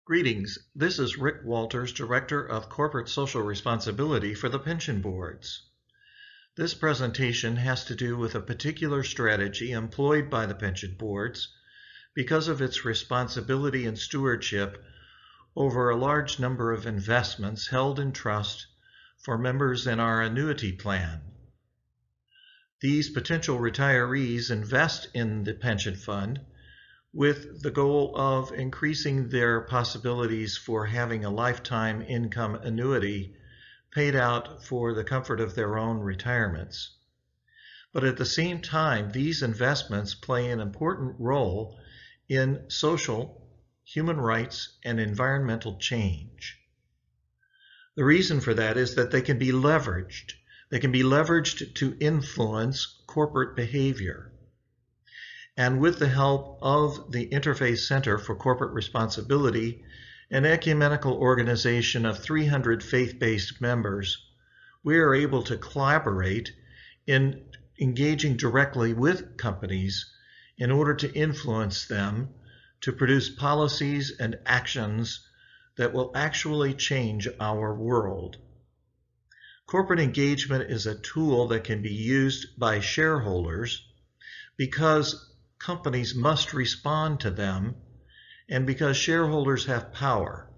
Greetings. This is Rick Walters, Director of Corporate Social Responsibility for the pension boards. This presentation has to do with a particular strategy employed by the pension boards because of its responsibility and stewardship over a large number of investments held in trust for members in our annuity plan. These potential retirees invest in the pension fund with the goal of increasing their possibilities for having a lifetime income annuity paid out for the comfort of their own retirements. But at the same time, these investments play an important role in social, human rights, and environmental change. The reason for that is that they can be leveraged. They can be leveraged to influence corporate behavior. And with the help of the Interfaith Center for Corporate Responsibility, an ecumenical organization of 300 faith-based members, we are able to collaborate in engaging directly with companies in order to influence them to produce policies and actions that will actually change our world. Corporate engagement is a tool that can be used by shareholders because companies must respond to them, and because shareholders have power.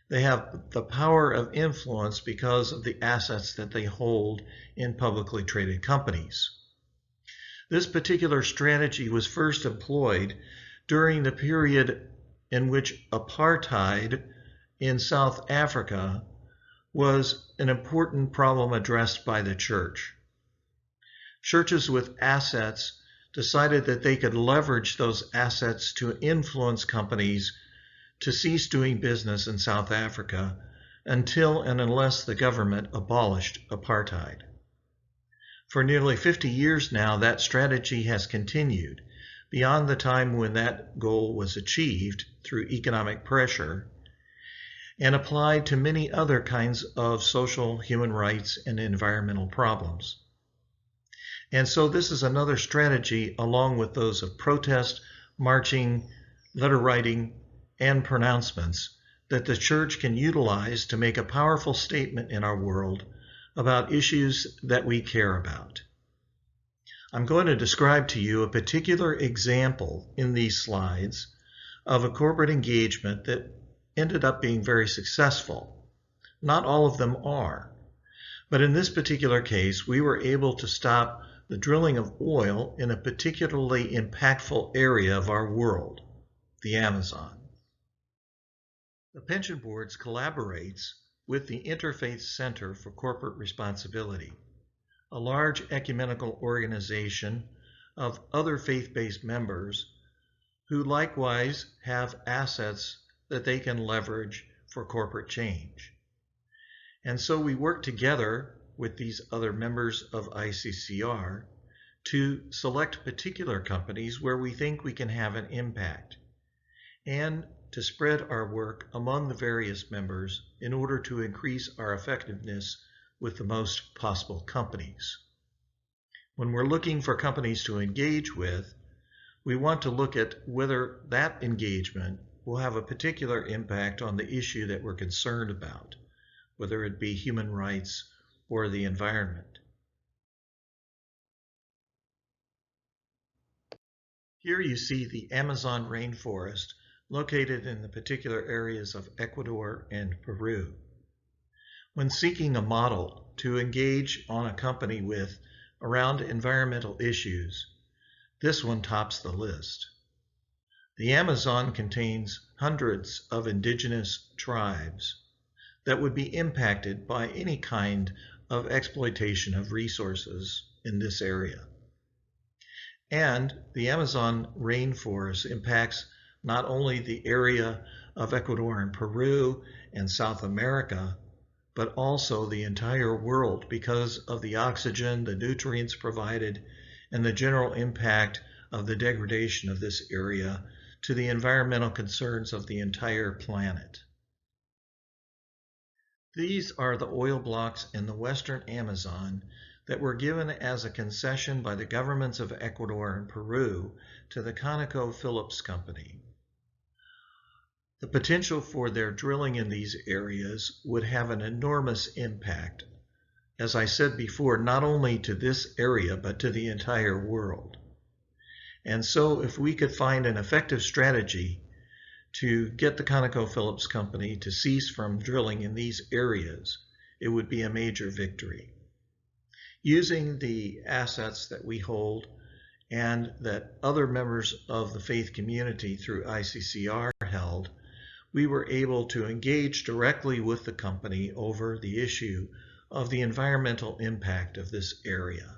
They have the power of influence because of the assets that they hold in publicly traded companies. This particular strategy was first employed during the period in which apartheid in South Africa was an important problem addressed by the church. Churches with assets decided that they could leverage those assets to influence companies to cease doing business in South Africa until and unless the government abolished apartheid. For nearly 50 years now, that strategy has continued beyond the time when that goal was achieved through economic pressure and applied to many other kinds of social, human rights, and environmental problems. And so this is another strategy along with those of protest, marching, letter writing, and pronouncements that the church can utilize to make a powerful statement in our world about issues that we care about. I'm going to describe to you a particular example in these slides of a corporate engagement that ended up being very successful. Not all of them are, but in this particular case, we were able to stop the drilling of oil in a particularly impactful area of our world, the Amazon. The pension boards collaborates with the Interfaith Center for Corporate Responsibility, a large ecumenical organization of other faith-based members who likewise have assets that they can leverage for corporate change. And so we work together with these other members of ICCR to select particular companies where we think we can have an impact and to spread our work among the various members in order to increase our effectiveness with the most possible companies. When we're looking for companies to engage with, we want to look at whether that engagement will have a particular impact on the issue that we're concerned about, whether it be human rights or the environment. Here you see the Amazon rainforest located in the particular areas of Ecuador and Peru. When seeking a model to engage on a company with around environmental issues, this one tops the list. The Amazon contains hundreds of indigenous tribes that would be impacted by any kind of exploitation of resources in this area. And the Amazon rainforest impacts not only the area of Ecuador and Peru and South America, but also the entire world because of the oxygen, the nutrients provided, and the general impact of the degradation of this area to the environmental concerns of the entire planet. These are the oil blocks in the western Amazon that were given as a concession by the governments of Ecuador and Peru to the ConocoPhillips Company. The potential for their drilling in these areas would have an enormous impact, as I said before, not only to this area, but to the entire world. And so if we could find an effective strategy to get the ConocoPhillips company to cease from drilling in these areas, it would be a major victory. Using the assets that we hold and that other members of the faith community through ICCR held, we were able to engage directly with the company over the issue of the environmental impact of this area.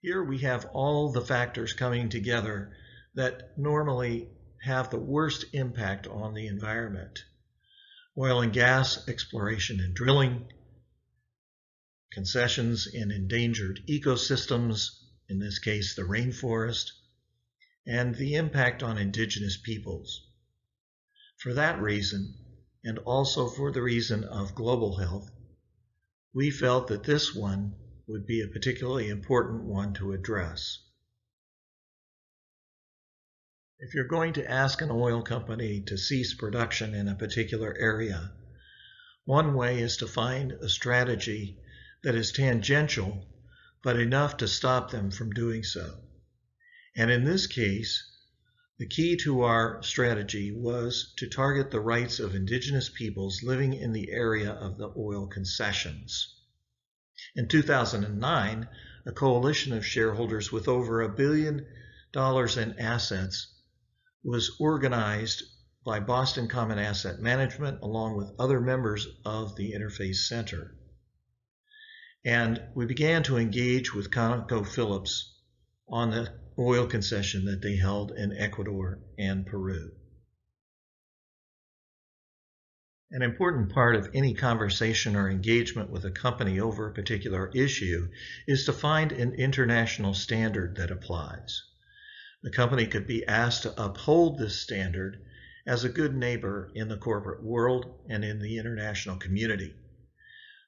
Here we have all the factors coming together that normally have the worst impact on the environment. Oil and gas exploration and drilling, concessions in endangered ecosystems, in this case the rainforest, and the impact on indigenous peoples. For that reason, and also for the reason of global health, we felt that this one would be a particularly important one to address. If you're going to ask an oil company to cease production in a particular area, one way is to find a strategy that is tangential, but enough to stop them from doing so. And in this case, the key to our strategy was to target the rights of indigenous peoples living in the area of the oil concessions. In 2009, a coalition of shareholders with over $1 billion in assets was organized by Boston Common Asset Management along with other members of the Interface Center. And we began to engage with ConocoPhillips on the oil concession that they held in Ecuador and Peru. An important part of any conversation or engagement with a company over a particular issue is to find an international standard that applies. The company could be asked to uphold this standard as a good neighbor in the corporate world and in the international community.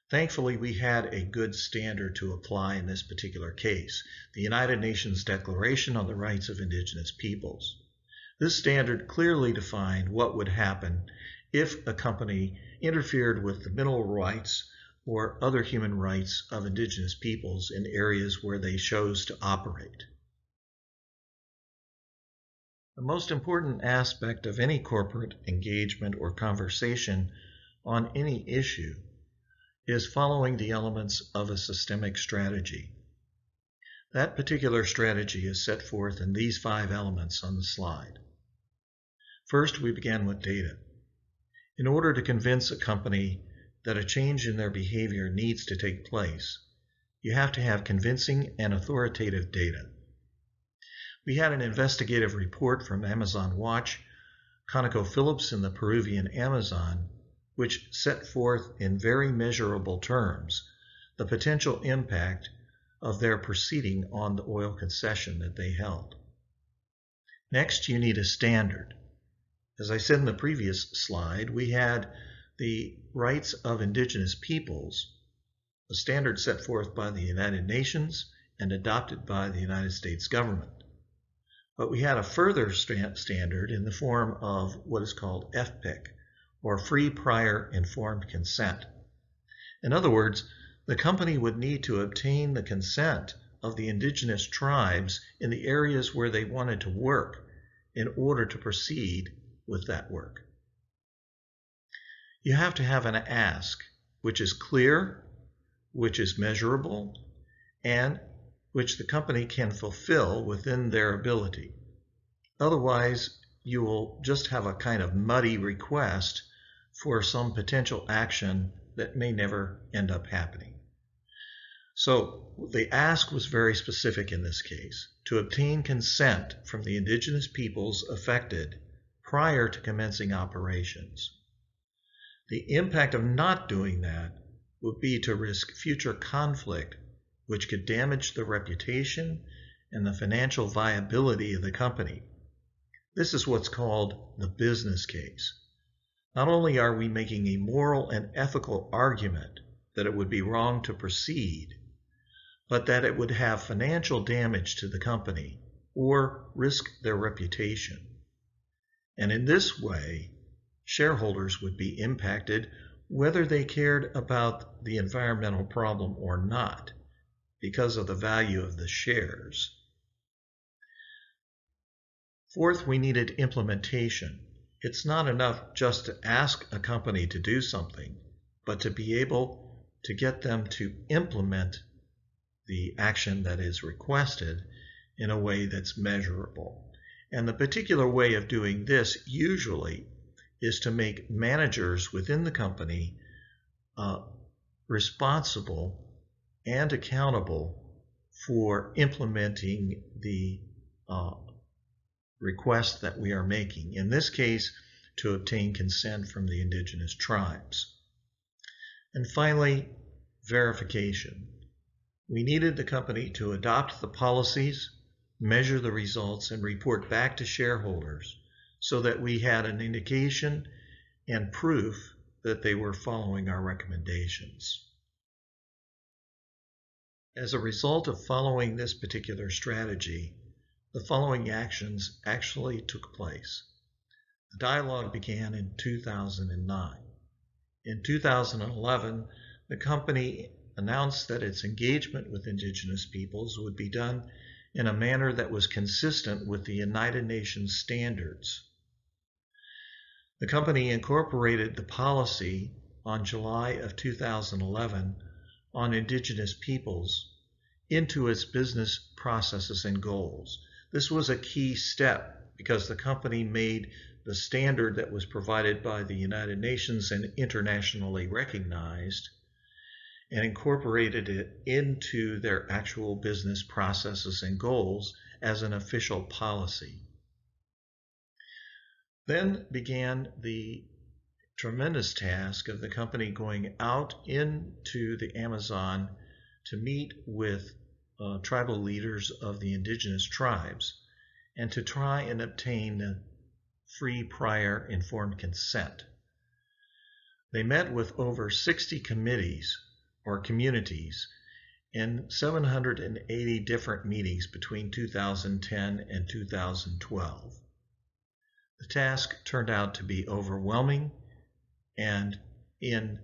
Thankfully, we had a good standard to apply in this particular case, the United Nations Declaration on the Rights of Indigenous Peoples. This standard clearly defined what would happen if a company interfered with the mineral rights or other human rights of indigenous peoples in areas where they chose to operate. The most important aspect of any corporate engagement or conversation on any issue is following the elements of a systemic strategy. That particular strategy is set forth in these 5 elements on the slide. First, we began with data. In order to convince a company that a change in their behavior needs to take place, you have to have convincing and authoritative data. We had an investigative report from Amazon Watch, ConocoPhillips in the Peruvian Amazon, which set forth in very measurable terms the potential impact of their proceeding on the oil concession that they held. Next, you need a standard. As I said in the previous slide, we had the rights of indigenous peoples, a standard set forth by the United Nations and adopted by the United States government. But we had a further standard in the form of what is called FPIC, or Free Prior Informed Consent. In other words, the company would need to obtain the consent of the indigenous tribes in the areas where they wanted to work in order to proceed with that work. You have to have an ask, which is clear, which is measurable, and which the company can fulfill within their ability. Otherwise, you will just have a kind of muddy request for some potential action that may never end up happening. So the ask was very specific in this case, to obtain consent from the indigenous peoples affected prior to commencing operations. The impact of not doing that would be to risk future conflict, which could damage the reputation and the financial viability of the company. This is what's called the business case. Not only are we making a moral and ethical argument that it would be wrong to proceed, but that it would have financial damage to the company or risk their reputation. And in this way, shareholders would be impacted whether they cared about the environmental problem or not, because of the value of the shares. Fourth, we needed implementation. It's not enough just to ask a company to do something, but to be able to get them to implement the action that is requested in a way that's measurable. And the particular way of doing this usually is to make managers within the company responsible and accountable for implementing the request that we are making. In this case, to obtain consent from the indigenous tribes. And finally, verification. We needed the company to adopt the policies, measure the results, and report back to shareholders so that we had an indication and proof that they were following our recommendations. As a result of following this particular strategy, the following actions actually took place. The dialogue began in 2009. In 2011, the company announced that its engagement with indigenous peoples would be done in a manner that was consistent with the United Nations standards. The company incorporated the policy on July of 2011 on indigenous peoples into its business processes and goals. This was a key step because the company made the standard that was provided by the United Nations and internationally recognized and incorporated it into their actual business processes and goals as an official policy. Then began the tremendous task of the company going out into the Amazon to meet with tribal leaders of the indigenous tribes and to try and obtain free, prior, informed consent. They met with over 60 committees or communities in 780 different meetings between 2010 and 2012. The task turned out to be overwhelming, and in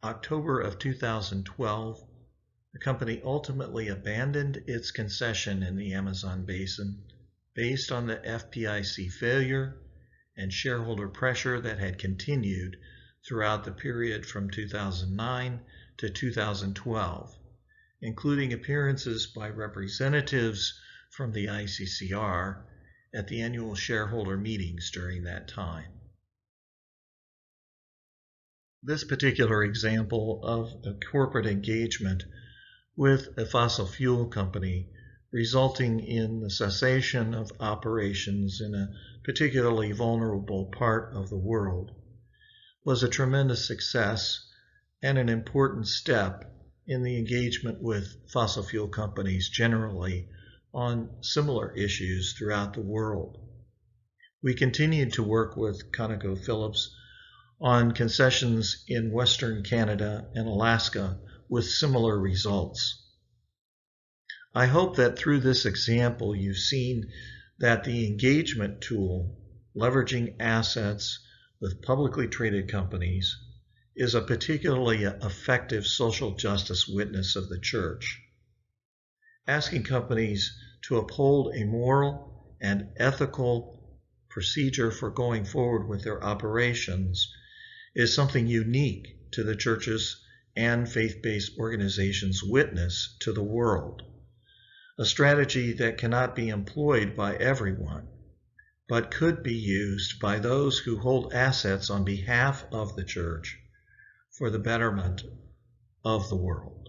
October of 2012, the company ultimately abandoned its concession in the Amazon basin based on the FPIC failure and shareholder pressure that had continued throughout the period from 2009 to 2012, including appearances by representatives from the ICCR at the annual shareholder meetings during that time. This particular example of a corporate engagement with a fossil fuel company resulting in the cessation of operations in a particularly vulnerable part of the world was a tremendous success and an important step in the engagement with fossil fuel companies generally on similar issues throughout the world. We continued to work with ConocoPhillips on concessions in Western Canada and Alaska with similar results. I hope that through this example you've seen that the engagement tool, leveraging assets with publicly traded companies, is a particularly effective social justice witness of the church. Asking companies to uphold a moral and ethical procedure for going forward with their operations is something unique to the church's and faith-based organizations' witness to the world. A strategy that cannot be employed by everyone, but could be used by those who hold assets on behalf of the church for the betterment of the world.